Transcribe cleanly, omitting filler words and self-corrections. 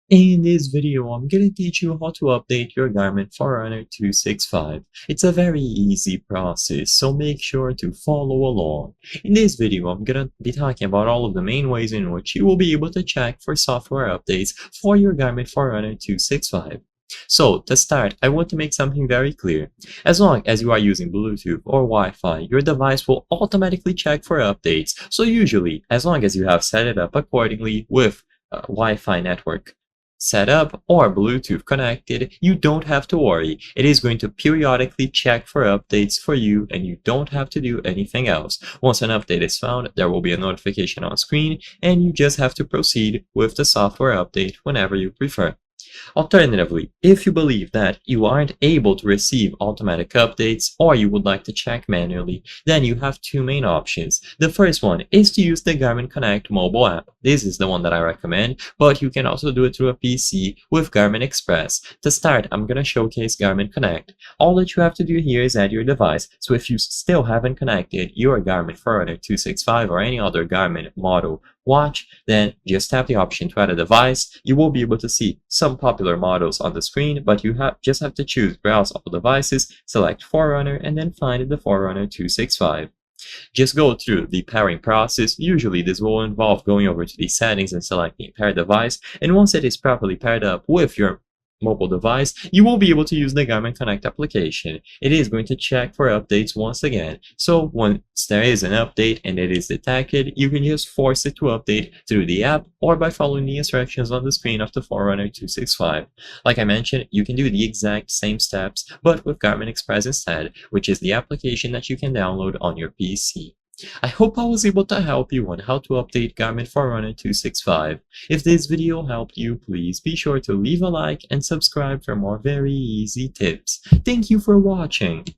In this video, I'm gonna teach you how to update your Garmin Forerunner 265. It's a very easy process, so make sure to follow along. In this video, I'm gonna be talking about all of the main ways in which you will be able to check for software updates for your Garmin Forerunner 265. So, to start, I want to make something very clear. As long as you are using Bluetooth or Wi-Fi, your device will automatically check for updates. So usually, as long as you have set it up accordingly with Wi-Fi network set up or Bluetooth connected, you don't have to worry. It is going to periodically check for updates for you and you don't have to do anything else. Once an update is found, there will be a notification on screen and you just have to proceed with the software update whenever you prefer. Alternatively, if you believe that you aren't able to receive automatic updates or you would like to check manually, then you have two main options. The first one is to use the Garmin Connect mobile app. This is the one that I recommend, but you can also do it through a PC with Garmin Express. To start, I'm going to showcase Garmin Connect. All that you have to do here is add your device. So if you still haven't connected your Garmin Forerunner 265 or any other Garmin model watch, then just tap the option to add a device. You will be able to see some popular models on the screen, but you just have to choose Browse All Devices, select Forerunner, and then find the Forerunner 265. Just go through the pairing process. Usually this will involve going over to the settings and selecting pair device, and once it is properly paired up with your mobile device, you will be able to use the Garmin Connect application. It is going to check for updates once again. So once there is an update and it is detected, you can just force it to update through the app or by following the instructions on the screen of the Forerunner 265. Like I mentioned, you can do the exact same steps, but with Garmin Express instead, which is the application that you can download on your PC. I hope I was able to help you on how to update Garmin Forerunner 265. If this video helped you, please be sure to leave a like and subscribe for more very easy tips. Thank you for watching.